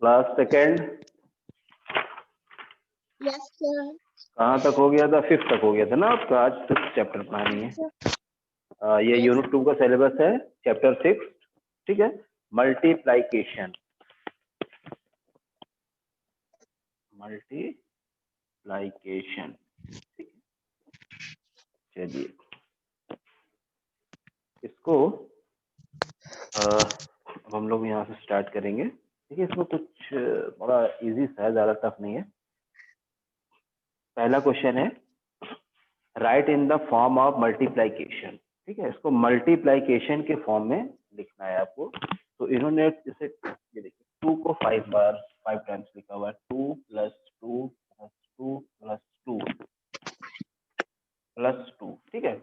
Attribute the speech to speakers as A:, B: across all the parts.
A: Class second
B: yes sir.
A: कहाँ तक हो गया था? 5th तक हो गया था ना आपका। आज 6th चैप्टर पढ़ानी है। ये
B: Yes.
A: यूनिट 2 का सिलेबस है, चैप्टर 6, ठीक है। मल्टीप्लाइकेशन, मल्टीप्लाइकेशन, ठीक है। चलिए इसको अब हम लोग यहाँ से स्टार्ट करेंगे, ठीक है। इसमें कुछ बड़ा इजी सा है, ज्यादा टफ नहीं है। पहला क्वेश्चन है right in the form of multiplication, ठीक है। इसको मल्टीप्लाइकेशन के फॉर्म में लिखना है आपको। तो इन्होंने जैसे ये देखिए 2 को 5 बार 5 टाइम्स लिखा हुआ है, 2 + 2 + 2 + 2 + 2, ठीक है।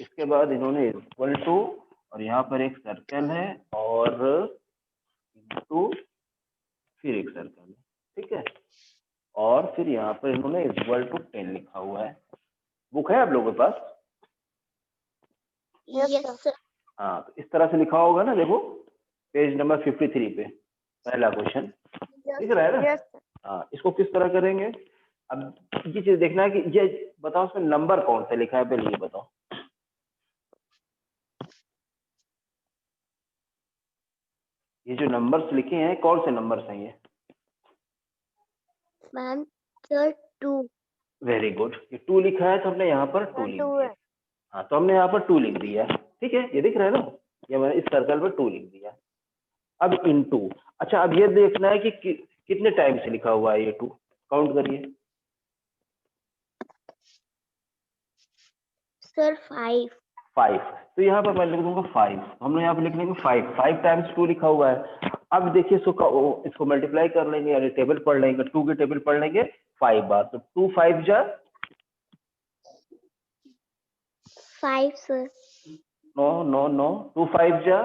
A: इसके बाद इन्होंने इक्वल टू, और यहाँ पर एक सर्कल है, और इनटू फिर एक सर्कल है, ठीक है। और फिर यहाँ पर इन्होंने इक्वल टू 10 लिखा हुआ है। बुक है आप लोगों के पास?
B: Yes sir.
A: हाँ, तो इस तरह से लिखा होगा ना, देखो पेज नंबर 53 पे पहला क्वेश्चन दिख रहा है ना।
B: Yes.
A: हाँ, इसको किस तरह करेंगे? अब ये चीज देखना है कि ये बताओ उसमें नंबर कौन सा लिखा है, पहले ये बताओ। ये जो नंबर्स लिखे हैं कौन से नंबर्स हैं ये?
B: Ma'am, sir 2.
A: Very good. ये 2 लिखा है तो हमने यहाँ पर 2 लिख दिया। हाँ, तो हमने यहाँ पर 2 लिख दिया, ठीक है। ये दिख रहा है ना, ये मैंने इस सर्कल पर 2 लिख दिया। अब इनटू, अच्छा अब ये देखना है कि कितने टाइम से लिखा हुआ है ये 2, काउंट करिए।
B: Sir 5.
A: 5, तो यहाँ पर मैं लिख दूंगा 5। हम लोग यहाँ पर लिख लेंगे 5 टाइम्स 2 लिखा हुआ है। अब देखिए इसको मल्टीप्लाई कर लेंगे, यानी टेबल पढ़ लेंगे, 2 की टेबल पढ़ लेंगे 5 बार। तो 2 5 जा
B: 5 sir.
A: नो नो नो, 2 5 जा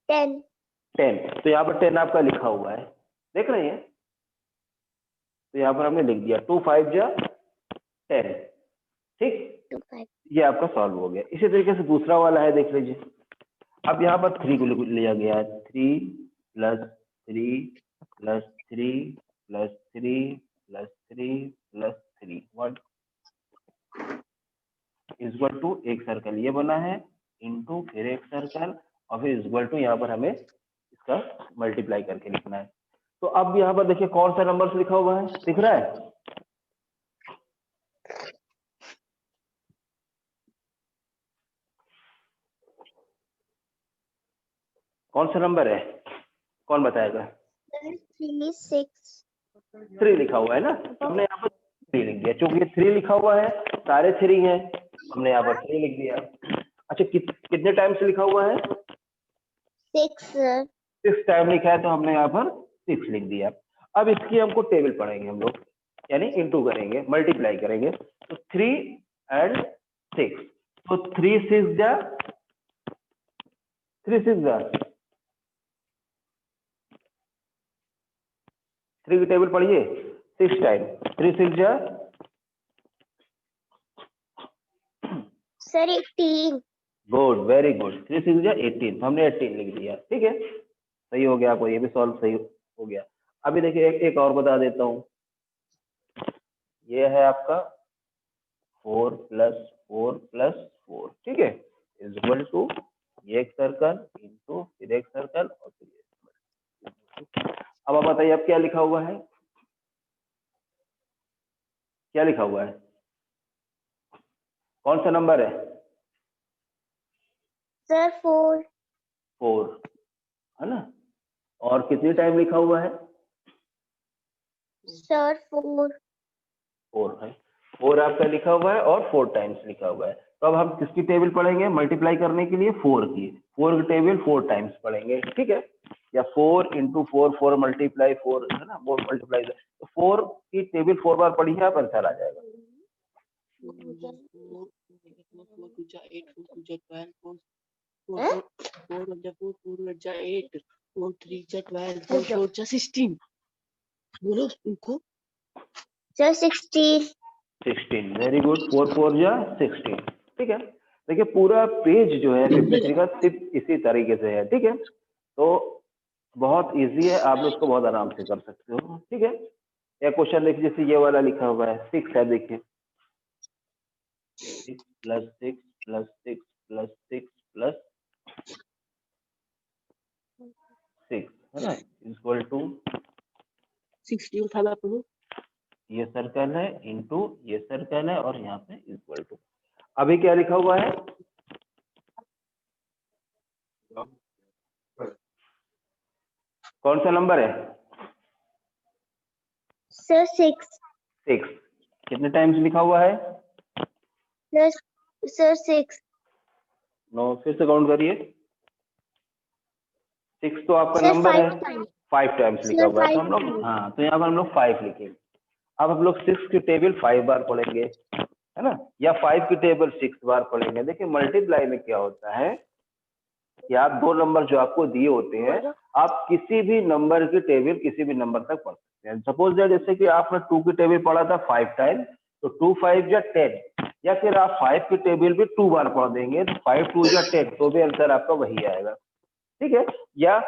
B: 10.
A: 10। तो यहाँ पर 10 आपका लिखा हुआ है, देख रहे हैं। तो यहाँ पर हमने लिख दिया 2 5 जा 10, ठीक।
B: 2 5.
A: ये आपका सॉल्व हो गया। इसी तरीके से दूसरा वाला है, देख लीजिए। अब यहाँ पर 3 को लिया गया है, 3 + 3 + 3 + 3 + 3 + 3 1 इक्वल टू एक सर्कल ये बना है, इनटू फिर एक सर्कल, और फिर इक्वल टू यहाँ पर हमें इसका मल्टीप्लाई करके लिखना है। तो अब यहाँ पर देखिए कौन सा नंबर लिखा हुआ है, दिख रहा है? कौन सा नंबर है, कौन बताएगा?
B: 3 6.
A: 3 लिखा हुआ है ना, हमने यहाँ पर 3 लिख दिया। चूंकि ये 3 लिखा हुआ है, सारे 3 हैं, हमने यहाँ पर 3 लिख दिया। अच्छा कितने टाइम से लिखा हुआ है?
B: 6 sir.
A: 6 टाइम लिखा है, तो हमने यहाँ पर 6 लिख दिया। अब इसकी हमको टेबल पढ़ेंगे हम लोग, यानी इनटू करेंगे, मल्टीप्लाई करेंगे। तो 3 and 6, तो 3 6 जा 3 6 जा 3 की टेबल पढ़िए 6 टाइम, 3 6 जा
B: Sir 18.
A: Good, very good. 3 6 जा 18, तो हमने 18 लिख दिया, ठीक है। सही हो गया, आपको ये भी सॉल्व सही हो गया। अभी देखिए एक और बता देता हूँ। ये है आपका 4 + 4 + 4, ठीक है, इक्वल टू ये एक सर्कल इनटू फिर एक सर्कल और फिर ये। अब आप बताइए अब क्या लिखा हुआ है, क्या लिखा हुआ है, कौन सा नंबर है?
B: Sir 4.
A: 4 है ना, और कितनी टाइम लिखा हुआ है?
B: Sir 4.
A: 4 है, 4 आपका लिखा हुआ है और 4 टाइम्स लिखा हुआ है। तो अब हम किसकी टेबल पढ़ेंगे मल्टीप्लाई करने के लिए? 4 की। 4 की टेबल 4 टाइम्स पढ़ेंगे, ठीक है। या 4 × 4 4 × 4 है ना, 4 मल्टीप्लाई। तो 4 की टेबल 4 बार पढ़िए आप, आंसर आ जाएगा।
C: 16 बोलो उनको।
B: Sir 16.
A: 16, very good. 4 4 जा 16, ठीक है। देखिए पूरा पेज जो है 53 का सिर्फ इसी तरीके से है, ठीक है। तो बहुत इजी है, आप लोग इसको बहुत आराम से कर सकते हो। ठीक है, एक क्वेश्चन देखिए, जैसे ये वाला लिखा हुआ है 6 है, देखिए 6 प्लस 6 प्लस 6 प्लस 6 प्लस 6 है ना, इक्वल टू
C: 16 था ना प्रभु।
A: ये सर्कल है इंटू ये सर्कल है और यहाँ पे इक्वल टू। अभी क्या लिखा हुआ है, कौन सा नंबर है?
B: सर 6
A: 6। कितने टाइम्स लिखा हुआ है?
B: सर 6
A: नो, फिर से काउंट करिए। 6 तो आपका
B: सर
A: नंबर है,
B: 5 टाइम
A: 5 टाइम्स लिखा
B: सर
A: हुआ है, तो
B: 5
A: हम लोग
B: टाइम
A: हाँ, तो यहाँ पर हम लोग 5 लिखेंगे। अब हम लोग 6 की टेबल 5 बार पढ़ेंगे, है ना, या 5 की टेबल 6 बार पढ़ेंगे। देखिए मल्टीप्लाई में क्या होता है कि आप दो नंबर जो आपको दिए होते हैं, आप किसी भी नंबर की टेबल किसी भी नंबर तक पढ़ सकते हैं। सपोज दैट जैसे कि आपने 2 की टेबल पढ़ा था 5 टाइम, तो 2 5 या 10, या फिर आप 5 की टेबल भी 2 बार पढ़ देंगे तो 5 2 या 10, तो भी आंसर आपका वही आएगा। ठीक है, या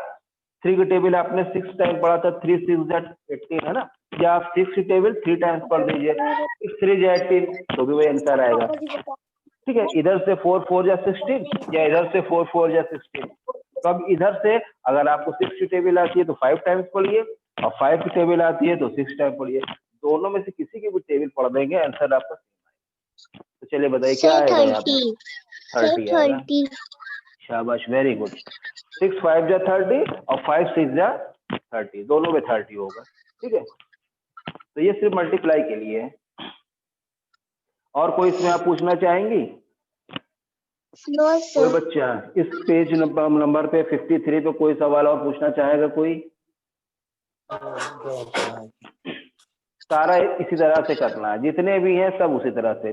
A: 3 की टेबल आपने 6 टाइम पढ़ा था, 3 6 या 18 है ना, या आप 6 की टेबल 3 टाइम्स पढ़ दीजिए, 6 3 या 18, तो भी वही आंसर आएगा। ठीक है, इधर से 4 4 या 16, या इधर से 4 4 या 16। तो अब इधर से अगर आपको 6 की टेबल आती है तो 5 टाइम्स पढ़िए, और 5 की टेबल आती है तो 6 टाइम पढ़िए, दोनों में से किसी की भी टेबल पढ़ देंगे, आंसर आपका सेम आएगा। तो चलिए बताइए क्या
B: सर
A: आएगा यहाँ पे?
B: 30
A: 30 आएगा।
B: 30
A: शाबाश, वेरी गुड। 6 5 या 30 और 5 6 या 30, दोनों में 30 होगा। ठीक है, तो ये सिर्फ मल्टीप्लाई के लिए है। और कोई इसमें आप पूछना चाहेंगी?
B: नो
A: कोई
B: सर
A: बच्चा इस पेज नंबर पे 53 पे कोई सवाल और पूछना चाहेगा कोई? सारा इसी तरह से करना है, जितने भी हैं सब उसी तरह से।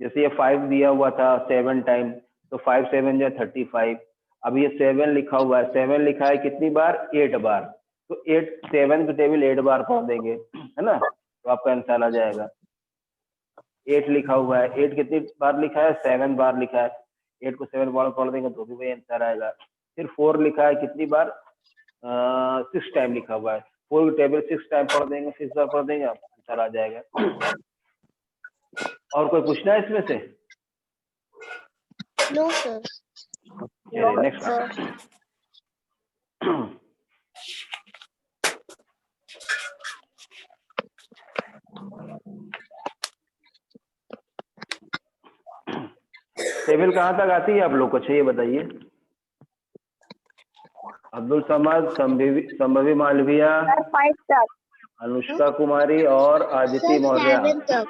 A: जैसे ये 5 दिया हुआ था 7 टाइम, तो 5 7 या 35। अब ये 7 लिखा हुआ है, 7 लिखा है कितनी बार? 8 बार, तो 8 7 की टेबल 8 बार पढ़ देंगे, है ना, तो आपका आंसर आ जाएगा। 8 लिखा हुआ है, 8 कितनी बार लिखा है? 7 बार लिखा है, 8 को 7 बार पढ़ देंगे तो भी वही आंसर आएगा। फिर 4 लिखा है कितनी बार? 6 टाइम लिखा हुआ है, 4 की टेबल 6 टाइम पढ़ देंगे, 6 बार पढ़ देंगे, आंसर आ जाएगा। और कोई पूछना है इसमें से?
B: नो सर
A: चलिए नेक्स्ट। टेबल कहाँ तक आती है आप लोग को? अच्छा ये बताइए। अब्दुल समद, संभवी मालविया,
B: 5 तक
A: अनुष्का कुमारी और आदिति मौर्य।
B: 7 तक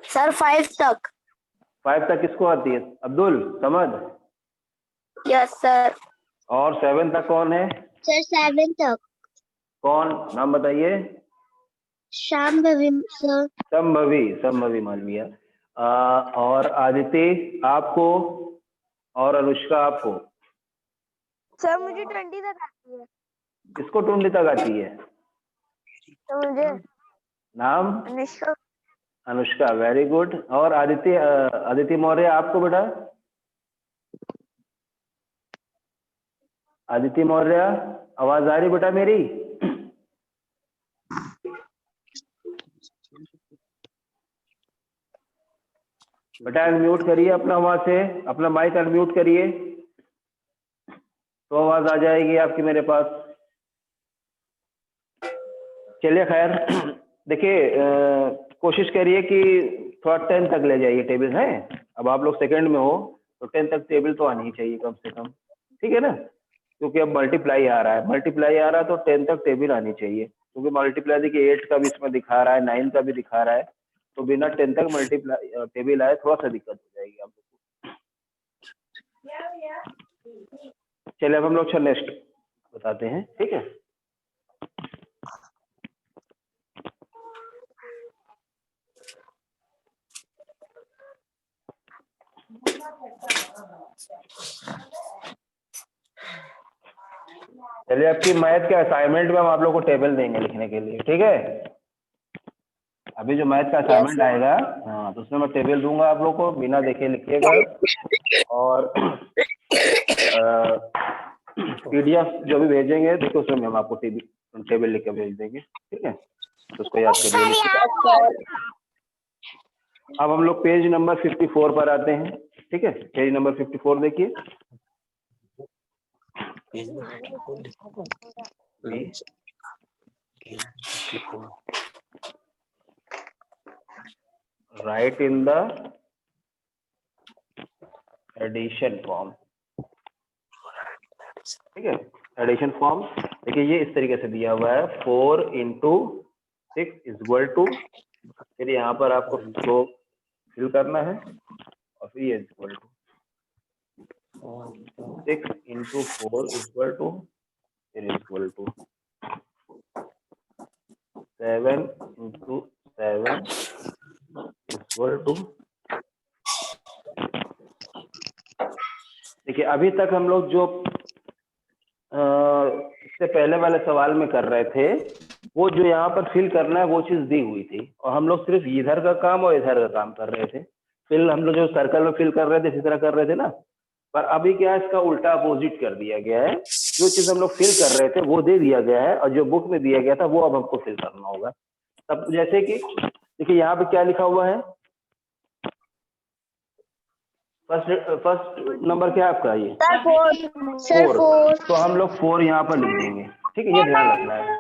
B: सर 5 तक
A: 5 तक किसको आती है? अब्दुल समद।
B: यस सर
A: और 7 तक कौन है?
B: सर 7 तक
A: कौन, नाम बताइए।
B: शाम भवी सर
A: संभवी मालविया। और आदिति आपको, और अनुष्का आपको?
B: सर मुझे 20 तक आती है
A: किसको 20 तक आती है?
B: तो मुझे
A: नाम?
B: Anushka
A: Anushka, very good. और आदिति मौर्य आपको बेटा? आदिति मौर्य, आवाज आ रही बेटा मेरी? बेटा अनम्यूट करिए अपना, वहां से अपना माइक अनम्यूट करिए, तो आवाज आ जाएगी आपकी मेरे पास। चलिए खैर, देखिए कोशिश करिए कि थोड़ा 10 तक ले जाइए टेबल, है। अब आप लोग सेकंड में हो तो 10 तक टेबल तो आनी ही चाहिए कम से कम, ठीक है ना, क्योंकि अब मल्टीप्लाई आ रहा है तो 10 तक टेबल आनी चाहिए, क्योंकि मल्टीप्लाई देखिए 8 का भी इसमें दिखा रहा है, 9 का भी दिखा रहा है, तो बिना 10 तक मल्टीप्लाई टेबल आए थोड़ा सा दिक्कत हो जाएगी आप लोग को। चलिए अब हम लोग नेक्स्ट बताते हैं, ठीक है। चलिए आपकी मैथ के असाइनमेंट में हम आप लोग को टेबल देंगे लिखने के लिए, ठीक है। अभी जो मैथ का असाइनमेंट आएगा, हाँ, तो उसमें मैं टेबल दूंगा आप लोग को, बिना देखे लिखिएगा। और PDF जो भी भेजेंगे देखो उसमें हम आपको टेबल लिख के भेज देंगे, ठीक है, तो उसको याद करिए। अब हम लोग पेज नंबर 54 पर आते हैं, ठीक है, पेज नंबर 54 देखिए। Write in the addition form, ठीक है, एडिशन फॉर्म देखिए ये इस तरीके से दिया हुआ है 4 into 6 इक्वल टू, फिर यहाँ पर आपको इसको फिल करना है और फिर ये equal to 6 into 4 equal to, फिर equal to 7 into 7 equal to. देखिए अभी तक हम लोग जो इससे पहले वाले सवाल में कर रहे थे, वो जो यहाँ पर फिल करना है वो चीज दी हुई थी और हम लोग सिर्फ इधर का काम और इधर का काम कर रहे थे। फिल हम लोग जो सर्कल में फिल कर रहे थे इसी तरह कर रहे थे ना, पर अभी क्या है इसका उल्टा अपोजिट कर दिया गया है। जो चीज हम लोग फिल कर रहे थे वो दे दिया गया है और जो बुक में दिया गया था वो अब हमको फिल करना होगा। तब जैसे कि देखिए यहाँ पे क्या लिखा हुआ है, फर्स्ट नंबर क्या है आपका ये?
B: सर 4
A: तो हम लोग 4 यहाँ पर लिख देंगे, ठीक है, ये ध्यान रखना है।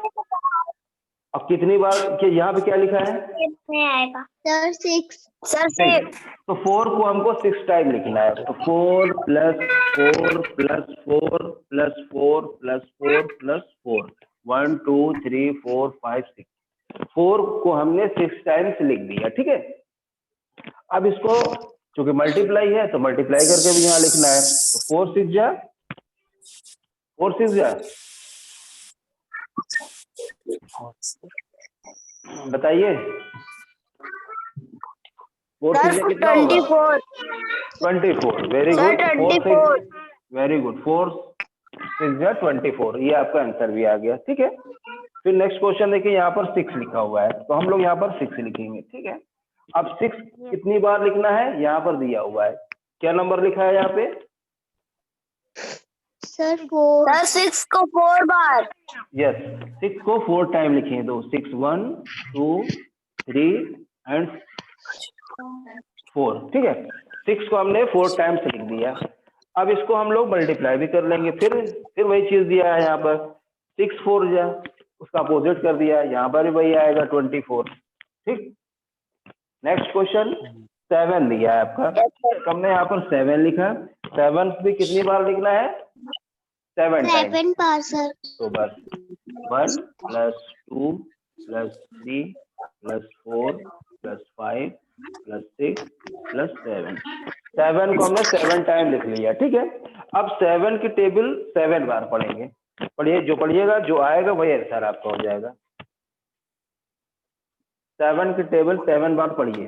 A: अब कितनी बार कि यहाँ पे क्या लिखा है?
B: आएगा सर 6 सर 6
A: तो 4 को हमको 6 टाइम लिखना है, तो 4 + 4 + 4 + 4 + 4 + 4 1 2 3 4 5 6 4 को हमने 6 टाइम्स लिख दिया, ठीक है। अब इसको चूंकि मल्टीप्लाई है तो मल्टीप्लाई करके भी यहाँ लिखना है, तो 4 6 जा बताइए 4 6 जा कितना होगा? 24। वेरी गुड, 4 6 वेरी गुड, 4 6 जा 24, ये आपका आंसर भी आ गया, ठीक है। फिर नेक्स्ट क्वेश्चन देखिए, यहाँ पर 6 लिखा हुआ है तो हम लोग यहाँ पर 6 लिखेंगे, ठीक है। अब 6 कितनी बार लिखना है यहाँ पर दिया हुआ है, क्या नंबर लिखा है यहाँ पे?
B: सर 4 सर 6 को 4 बार।
A: यस, 6 को 4 टाइम लिखेंगे, तो 6 1 2 3 एंड 4, ठीक है। 6 को हमने 4 टाइम्स लिख दिया। अब इसको हम लोग मल्टीप्लाई भी कर लेंगे, फिर वही चीज दिया है यहाँ पर 6 4 जा, उसका अपोजिट कर दिया, यहाँ पर भी वही आएगा 24, ठीक। नेक्स्ट क्वेश्चन 7 दिया है आपका, हमने यहाँ पर 7 लिखा, 7 भी कितनी बार लिखना है? 7 टाइम
B: बार सर।
A: तो बस 1 + 2 + 3 + 4 + 5 + 6 + 7 7 को हमने 7 टाइम लिख लिया, ठीक है। अब 7 की टेबल 7 बार पढ़ेंगे, पढ़िए, जो पढ़िएगा जो आएगा वही आंसर आपका हो जाएगा। 7 की टेबल 7 बार पढ़िए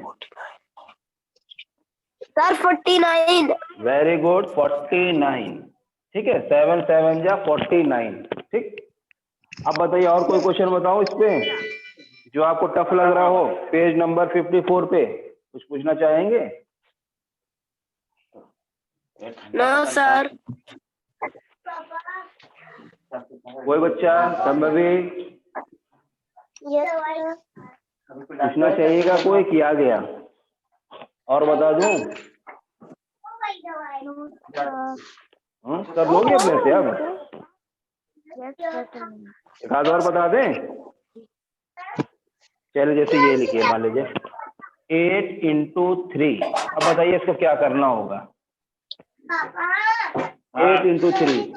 B: सर 49।
A: वेरी गुड, 49, ठीक है, 7 7 जा 49, ठीक। अब बताइए और कोई क्वेश्चन बताओ इस पे जो आपको टफ लग रहा हो, पेज नंबर 54 पे कुछ पूछना चाहेंगे?
B: No sir.
A: कोई बच्चा संभवी पूछना चाहिएगा कोई कि आ गया? और बता दूं? सब लोग अपने से अब एक आध और बता दें। चलिए जैसे ये लिखिए, मान लीजिए 8 × 3, अब बताइए इसको क्या करना होगा? 8 × 3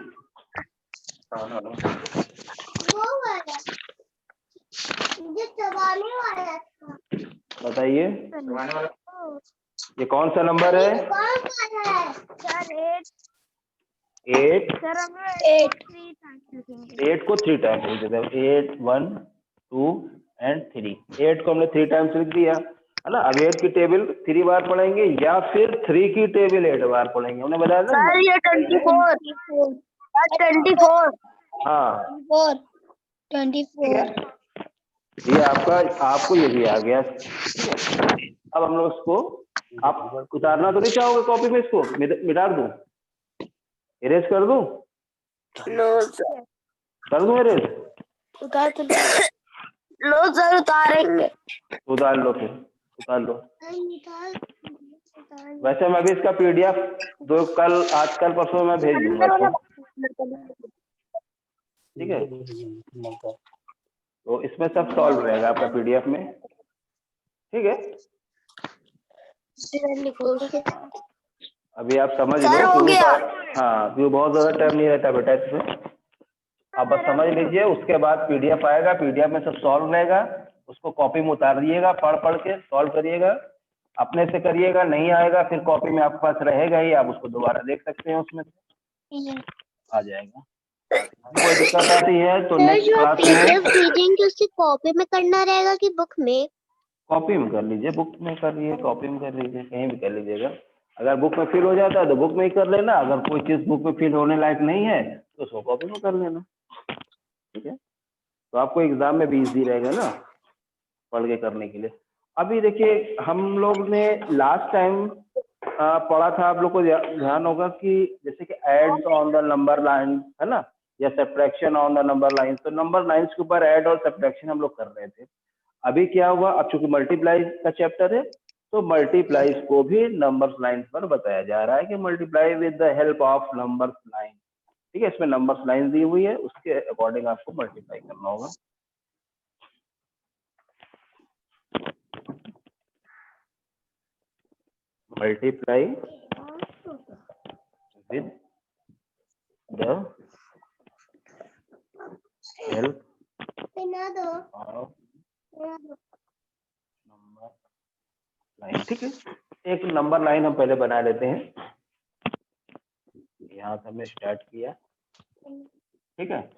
A: बताइए ये कौन सा नंबर है? 8 8 को 3 टाइम्स लिख देते हैं, 8 1 2 एंड 3, 8 को हमने 3 टाइम्स लिख दिया है ना। अब 8 की टेबल 3 बार पढ़ेंगे या फिर 3 की टेबल 8 बार पढ़ेंगे, उन्हें बताया था
B: सर ये 24
A: हाँ
B: 24
A: ये आपको ये भी आ गया। अब हम लोग इसको, आप उतारना तो नहीं चाहोगे कॉपी में, इसको मिटा दूं, इरेज कर दूं?
C: नो सर,
A: कर दूं मेरे?
C: उतार तो लो सर, उतारेंगे।
A: उतार लो, फिर उतार लो। वैसे मैं भी इसका PDF दो कल, आज कल परसों में भेज दूंगा
C: अंदर वाला
A: इसको, ठीक है। तो इसमें सब सॉल्व रहेगा आपका PDF में, ठीक है।
C: लिखो।
A: अभी आप समझ लो
C: सर, हो
A: क्योंकि
C: गया।
A: हाँ, क्योंकि बहुत ज्यादा टाइम नहीं रहता बेटा इसमें। आप बस समझ लीजिए, उसके बाद PDF आएगा, PDF में सब सॉल्व रहेगा, उसको कॉपी में उतार दिएगा, पढ़ पढ़ के सॉल्व करिएगा, अपने से करिएगा। नहीं आएगा फिर कॉपी में आपके पास रहेगा ही, आप उसको दोबारा देख सकते हैं, उसमें से आ जाएगा। कोई दिक्कत आती है तो
B: सर
A: नेक्स्ट
B: जो आप
A: क्लास में
B: PDF भेजेंगे उससे कॉपी में करना रहेगा कि बुक में?
A: कॉपी में कर लीजिए, बुक में कर लीजिए, कॉपी में कर लीजिए, कहीं भी कर लीजिएगा। अगर बुक में फिल हो जाता है तो बुक में ही कर लेना, अगर कोई चीज़ बुक में फिल होने लायक नहीं है तो उसको कॉपी में कर लेना, ठीक है। तो आपको एग्जाम में भी इजी रहेगा ना पढ़ के करने के लिए। अभी देखिए हम लोग ने लास्ट टाइम पढ़ा था, आप लोग को ध्यान होगा कि जैसे कि adds on the number line है ना, या subtraction on the number line. तो नंबर लाइन्स के ऊपर ऐड और सब्ट्रैक्शन हम लोग कर रहे थे। अभी क्या हुआ, अब चूंकि मल्टीप्लाई का चैप्टर है तो मल्टीप्लाईज को भी नंबर्स लाइन पर बताया जा रहा है कि multiply with the help of numbers line, ठीक है। इसमें नंबर्स लाइन दी हुई है, उसके अकॉर्डिंग आपको मल्टीप्लाई करना होगा। Multiply with the help of number line, ठीक है। एक नंबर लाइन हम पहले बना लेते हैं, यहाँ से हमने स्टार्ट किया, ठीक है।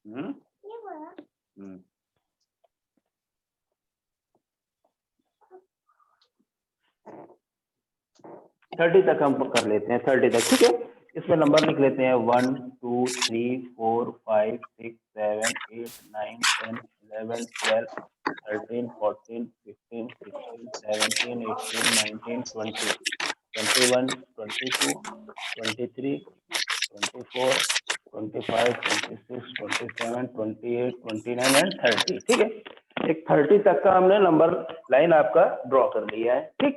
A: हम्म 30 तक हम कर लेते हैं, 30 तक, ठीक है। इसमें नंबर लिख लेते हैं 1 2 3 4 5 6 7 8 9 10 11 12 13 14 15 16 17 18 19 20 21 22 23 24 25 26 27 28 29 एंड 30, ठीक है। एक 30 तक का हमने नंबर लाइन आपका ड्रॉ कर लिया है, ठीक।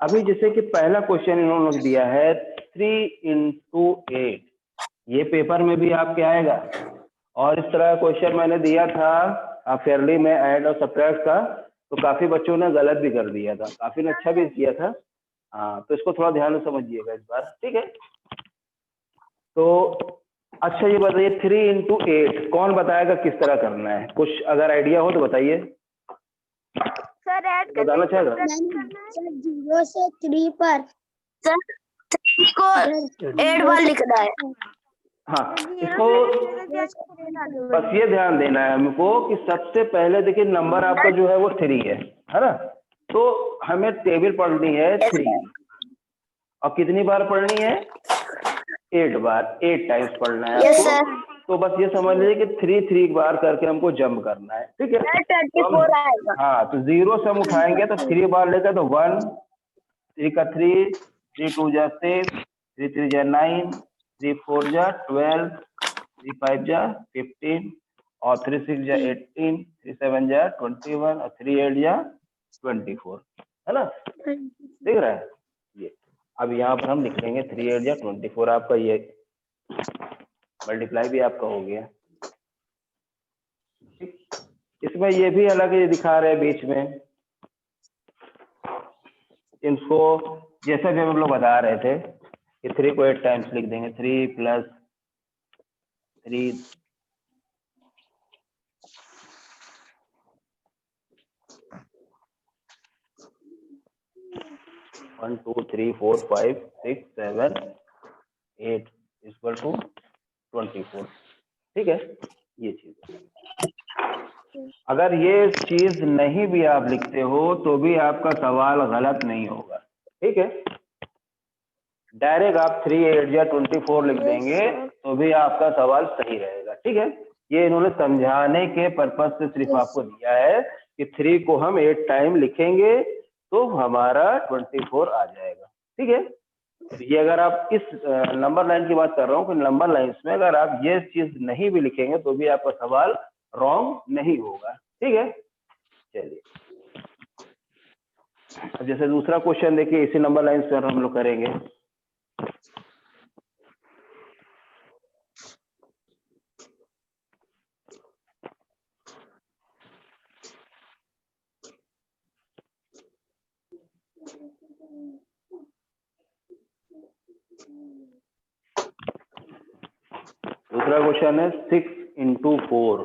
A: अभी जैसे कि पहला क्वेश्चन इन्होंने दिया है 3 into 8, ये पेपर में भी आपके आएगा। और इस तरह का क्वेश्चन मैंने दिया था फेयरली में ऐड और सब्ट्रैक्ट का, तो काफी बच्चों ने गलत भी कर दिया था, काफी ने अच्छा भी किया था। हाँ, तो इसको थोड़ा ध्यान से समझिएगा इस बार, ठीक है। तो अच्छा ये बताइए 3 into 8 कौन बताएगा किस तरह करना है? कुछ अगर आइडिया हो तो बताइए।
B: सर ऐड
A: बताना चाहेगा?
B: 0 से 3 पर
C: सर इसको 8 बार लिखना है।
A: हाँ, इसको बस ये ध्यान देना है हमको कि सबसे पहले देखिए नंबर आपका जो है वो 3 है ना। तो हमें टेबल पढ़नी है 3, और कितनी बार पढ़नी है? 8 बार, 8 टाइम्स पढ़ना है
C: यस
A: आपको।
C: सर।
A: तो बस ये समझ लीजिए कि 3 बार करके हमको जंप करना है, ठीक है। तो
C: 34 आएगा।
A: हाँ, तो 0 से हम उठाएंगे तो 3 बार लेकर, तो 1 3 का 3 3 2 जा 6 3 3 जा 9 3 4 जा 12 3 5 जा 15 और 3 6 जा 18 3 7 जा 21 और 3 8 जा 24, है ना। दिख रहा है ये? अब यहाँ पर हम लिख लेंगे 3 8 जा 24, आपका ये मल्टीप्लाई भी आपका हो गया, ठीक। इसमें ये भी अलग ये दिखा रहे हैं बीच में, इनको जैसा भी हम लोग बता रहे थे कि 3 को 8 टाइम्स लिख देंगे, 3 + 3 1 2 3 4 5 6 7 8 = 24, ठीक है। ये चीज, अगर ये चीज नहीं भी आप लिखते हो तो भी आपका सवाल गलत नहीं होगा, ठीक है। डायरेक्ट आप 3 8 या 24 लिख देंगे तो भी आपका सवाल सही रहेगा, ठीक है। ये इन्होंने समझाने के पर्पज से सिर्फ आपको दिया है कि 3 को हम 8 टाइम लिखेंगे तो हमारा 24 आ जाएगा। ठीक है, तो ये अगर आप इस नंबर लाइन की बात कर रहा हूँ कि नंबर लाइन्स में अगर आप ये चीज नहीं भी लिखेंगे तो भी आपका सवाल रॉन्ग नहीं होगा। ठीक है, चलिए अब जैसे दूसरा क्वेश्चन देखिए, इसी नंबर लाइन्स पर हम लोग करेंगे। दूसरा क्वेश्चन है 6 into 4,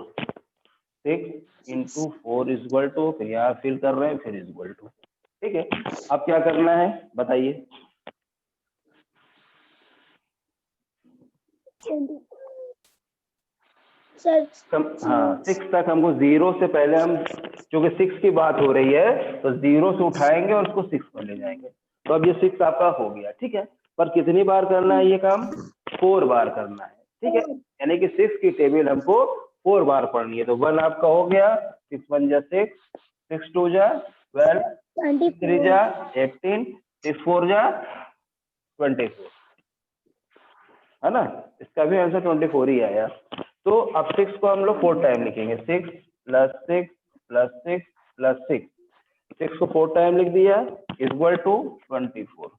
A: 6 into 4 is equal to, फिर यहाँ फिल कर रहे हैं, फिर इज इक्वल टू। ठीक है, अब क्या करना है बताइए।
B: सर
A: हाँ 6 तक हमको 0 से पहले हम, क्योंकि 6 की बात हो रही है तो 0 से उठाएंगे और उसको 6 पर ले जाएंगे। तो अब ये 6 आपका हो गया। ठीक है, पर कितनी बार करना है ये काम? 4 बार करना है। ठीक है, यानी कि 6 की टेबल हमको 4 बार पढ़नी है। तो 1 आपका हो गया, 6 1 जा 6, 6 2 जा 12, 6 3 जा 18, 6 4 जा 24, है ना? इसका भी आंसर 24 ही आया। तो अब 6 को हम लोग 4 टाइम लिखेंगे, 6 प्लस 6 प्लस 6 प्लस 6, 6 को 4 टाइम लिख दिया इक्वल टू 24।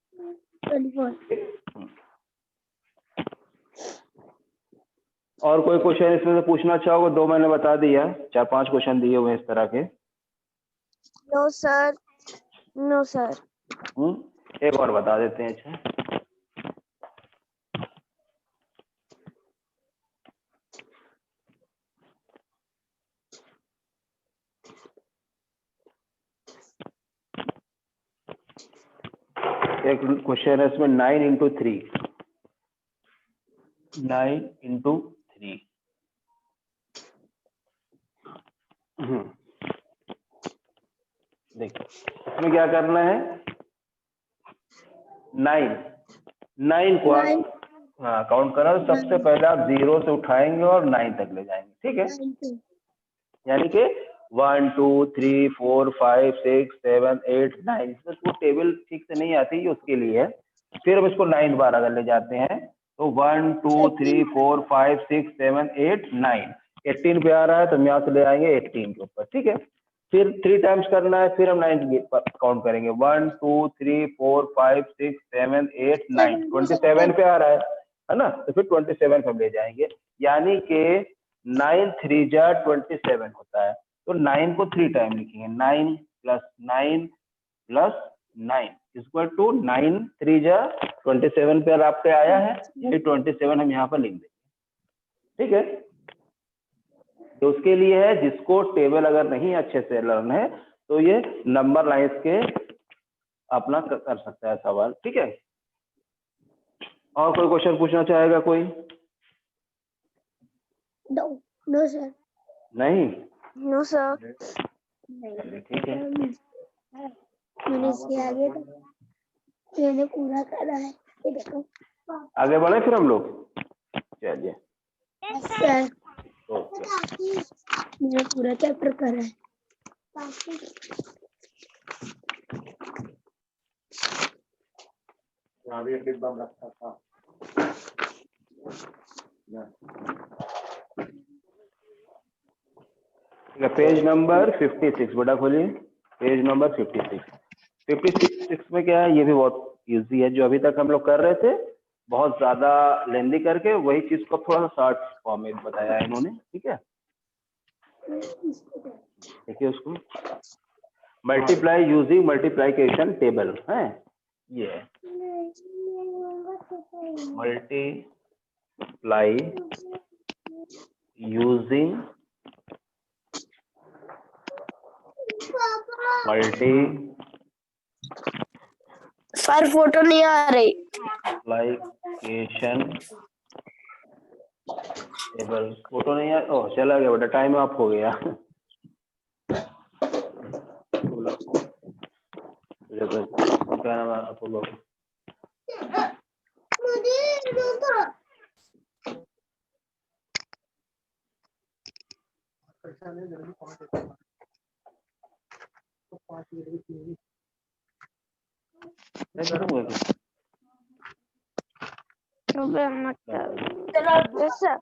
A: और कोई क्वेश्चन इसमें से पूछना चाहोगे? 2 मैंने बता दिया, 4-5 क्वेश्चन दिए हुए इस तरह के।
C: No sir, no sir.
A: एक और बता देते हैं। अच्छा एक क्वेश्चन है इसमें 9 इंटू 3, 9 इंटू 3। देखो इसमें क्या करना है, 9 को आप हाँ काउंट करा तो सबसे पहले आप 0 से उठाएंगे और 9 तक ले जाएंगे। ठीक है, यानी कि 1 2 3 4 5 6 7 8 9, इसमें वो टेबल ठीक से नहीं आती, उसके लिए है। फिर हम इसको 9 बार अगर ले जाते हैं तो 1 2 3 4 5 6 7 8 9, 18 पे आ रहा है तो हम यहाँ से ले आएंगे 18 के ऊपर। ठीक है, फिर 3 टाइम्स करना है, फिर हम 9 काउंट करेंगे, 1 2 3 4 5 6 7 8 9, 27 पे आ रहा है ना? तो फिर 27 हम ले जाएंगे, यानी कि 9 3 जा 27 होता है। तो 9 को 3 टाइम लिखेंगे, 9 प्लस 9 प्लस 9 इक्वल टू 9 3 जा 27 पे आपके आया है, यही 27 हम यहाँ पर लिख देंगे। ठीक है, तो उसके लिए है जिसको टेबल अगर नहीं अच्छे से लर्न है तो ये नंबर लाइन्स के अपना कर सकता है सवाल। ठीक है, और कोई क्वेश्चन पूछना चाहेगा कोई?
B: No sir.
A: नहीं,
C: नो सर।
A: ठीक है,
B: मैंने इसके आगे तो मैंने पूरा करा है, ये देखो
A: आगे बढ़े फिर हम लोग। चलिए
B: सर,
A: ओके,
B: मैंने पूरा चैप्टर करा है।
A: यहाँ भी एक डिब्बा रखा था। पेज नंबर 56 बेटा खोलिए, पेज नंबर 56 में क्या है, ये भी बहुत इजी है। जो अभी तक हम लोग कर रहे थे बहुत ज्यादा लेंदी करके, वही चीज को थोड़ा सा शॉर्ट फॉर्म में बताया है इन्होंने। ठीक है, देखिए उसको, मल्टीप्लाई यूजिंग मल्टीप्लिकेशन टेबल है, ये है multiply using multi
C: sir photo नहीं आ रही।
A: मल्टीप्लिकेशन टेबल, फोटो नहीं है, ओह चला गया बेटा, टाइम अप हो गया। क्या नाम है आप लोग? मैं करूँगा क्या?
C: Yes, sir.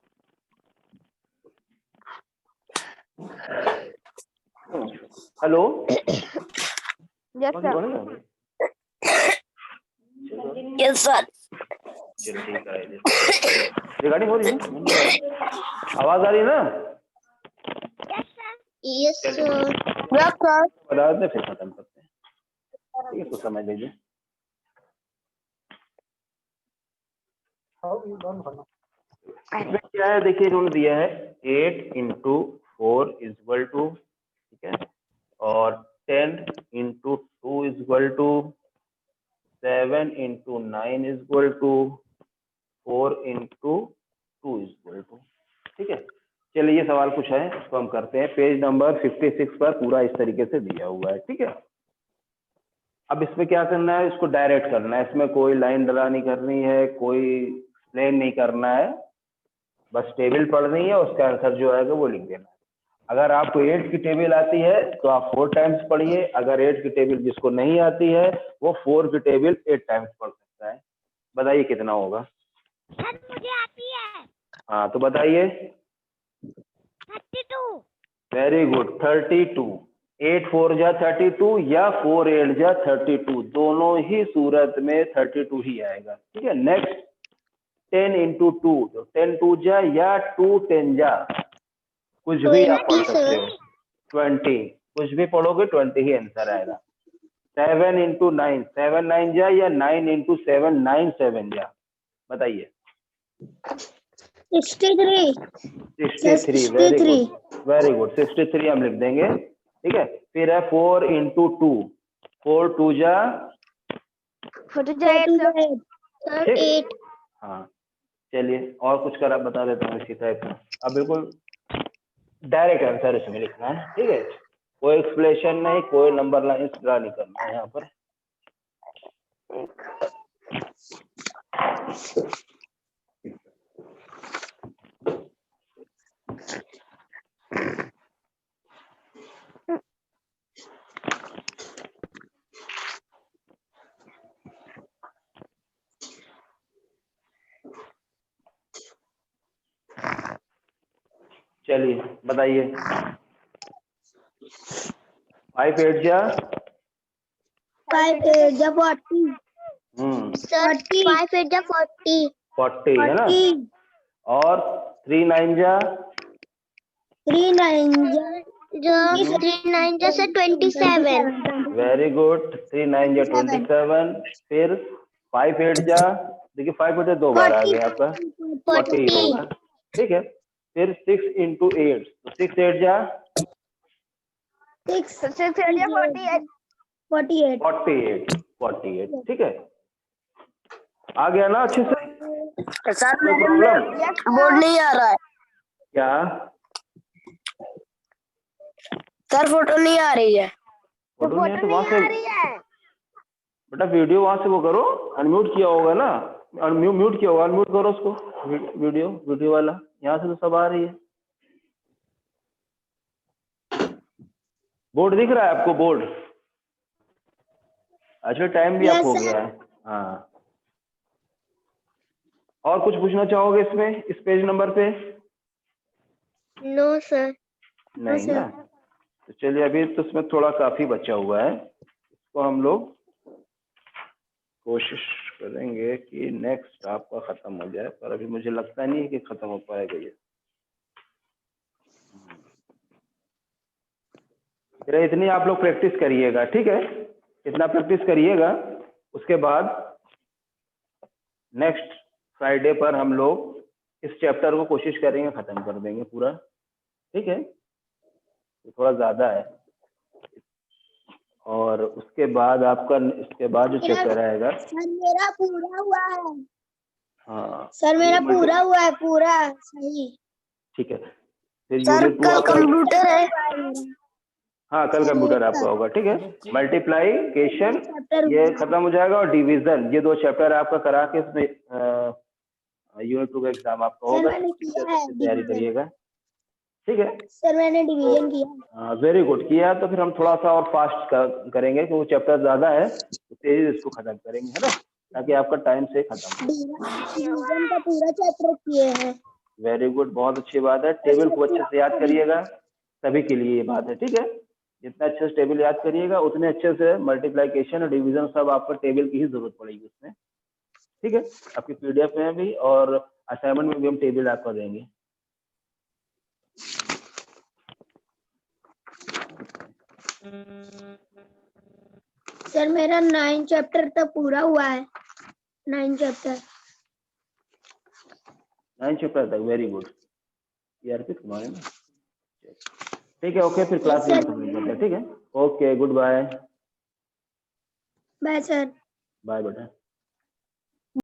A: हेलो,
C: Yes,
A: बाकी
C: sir.
A: बढ़ेगा?
C: Yes, sir.
A: चलो ठीक है। रिकॉर्डिंग हो रही है ना? आवाज आ रही है ना?
B: Yes sir.
C: Yes, sir.
A: बता देते फिर खत्म करते हैं। ठीक है, कुछ समझ लीजिए। इसमें क्या है देखिए, इन्होंने दिया है 8 इंटू 4 इज इक्वल टू, ठीक है, और 10 into 2 is equal to 7 into 9 is equal to 4 into 2 is equal to. ठीक है, चलिए ये सवाल कुछ है, इसको हम करते हैं। पेज नंबर 56 पर पूरा इस तरीके से दिया हुआ है। ठीक है, अब इसमें क्या करना है, इसको डायरेक्ट करना है। इसमें कोई लाइन ड्रा नहीं करनी है, कोई एक्सप्लेन नहीं करना है, बस टेबल पढ़नी है, उसका आंसर जो आएगा वो लिख देना है। अगर आपको 8 की टेबल आती है तो आप 4 टाइम्स पढ़िए। अगर 8 की टेबल जिसको नहीं आती है वो 4 की टेबल 8 टाइम्स पढ़ सकता है। बताइए कितना होगा?
B: सर मुझे आती है।
A: हाँ तो बताइए।
B: 32।
A: Very good, 32। 8 4 जा 32 या 4 8 जा 32, दोनों ही सूरत में 32 ही आएगा। ठीक है, नेक्स्ट 10 इंटू 2, तो 10 2 जा या 2 10 जा, कुछ भी आप पढ़ सकते हो। 20, कुछ भी पढ़ोगे 20 ही आंसर आएगा। 7 इंटू 9, 7 9 जा या 9 इंटू 7 9 7 जा, बताइए।
B: 63।
A: 63, वेरी गुड 63 हम लिख देंगे। ठीक है, फिर है 4 इंटू 2, 4 2 जा
B: 8।
A: हाँ, चलिए और कुछ कर आप बता देता हूँ इसी टाइप का। अब बिल्कुल डायरेक्ट आंसर इसमें लिखना है। ठीक है, कोई एक्सप्लेनेशन नहीं, कोई नंबर लाइन ड्रा नहीं करना है यहाँ पर। चलिए बताइए। 5 8 जा
B: 5 8 जा 40।
A: सर
B: 5 8 जा 40।
A: 40 है ना, और 3 9 जा
B: 3 9 जा 27।
A: वेरी गुड, 3 9 जा 27। फिर 5 8 जा, देखिए 5 8 दो बार आ गया आपका, 40 होगा। ठीक है, फिर 6 इंटू 8, तो 6 8 जा 48। ठीक है, आ गया ना अच्छे से?
C: सर
A: कोई प्रॉब्लम?
C: बोर्ड नहीं आ रहा है
A: क्या
C: सर, फोटो नहीं आ रही है।
A: फोटो नहीं है तो वहां से बेटा वीडियो वहां से वो करो, अनम्यूट किया होगा ना, म्यूट किया होगा, अनम्यूट करो उसको, वीडियो वाला। यहाँ से तो सब आ रही है। बोर्ड दिख रहा है आपको? बोर्ड अच्छा, टाइम भी आप हो गया है। हाँ, और कुछ पूछना चाहोगे इसमें, इस पेज नंबर पे?
B: No sir.
A: नहीं ना, तो चलिए अभी तो इसमें थोड़ा काफी बचा हुआ है, इसको हम लोग कोशिश करेंगे कि नेक्स्ट आपका खत्म हो जाए, पर अभी मुझे लगता नहीं है कि खत्म हो पाएगा ये। फिर इतनी आप लोग प्रैक्टिस करिएगा, ठीक है, इतना प्रैक्टिस करिएगा। उसके बाद नेक्स्ट फ्राइडे पर हम लोग इस चैप्टर को कोशिश करेंगे खत्म कर देंगे पूरा। ठीक है, तो थोड़ा ज्यादा है, और उसके बाद आपका इसके बाद जो चैप्टर आएगा।
B: सर मेरा पूरा हुआ है।
A: हाँ
B: सर मेरा पूरा हुआ है, पूरा सही।
A: ठीक है, फिर
C: सर
A: यूनिट 2
C: कल
A: आपका।
C: कंप्यूटर है।
A: हाँ, कल कंप्यूटर आपका होगा। ठीक है, मल्टीप्लाइकेशन ये खत्म हो जाएगा, और डिवीजन, ये 2 चैप्टर आपका करा के इसमें यूनिट 2 का एग्जाम आपका होगा।
B: मैंने किया है
A: तैयारी करिएगा। ठीक है,
B: सर मैंने डिवीजन किया।
A: वेरी गुड किया। तो फिर हम थोड़ा सा और फास्ट करेंगे क्योंकि चैप्टर ज्यादा है, तो तेजी से इसको खत्म करेंगे, है ना, ताकि आपका टाइम से खत्म हो।
B: डिवीजन का पूरा चैप्टर किए हैं।
A: वेरी गुड, बहुत अच्छी बात है। टेबल को अच्छे से याद करिएगा, सभी के लिए ये बात है, ठीक है। जितना अच्छे से टेबल याद करिएगा उतने अच्छे से मल्टीप्लिकेशन और डिवीजन सब आपको टेबल की ही जरूरत पड़ेगी उसमें, ठीक है। आपकी पीडीएफ में भी और असाइनमेंट में भी हम टेबल आपको देंगे।
B: सर मेरा 9 चैप्टर तक पूरा हुआ है। 9 चैप्टर
A: 9 चैप्टर तक, वेरी गुड। ये अर्पित कुमार है ना, ठीक है। ओके, फिर क्लास में खत्म करते हैं, ठीक है। Okay, good bye.
B: Bye sir.
A: Bye बेटा।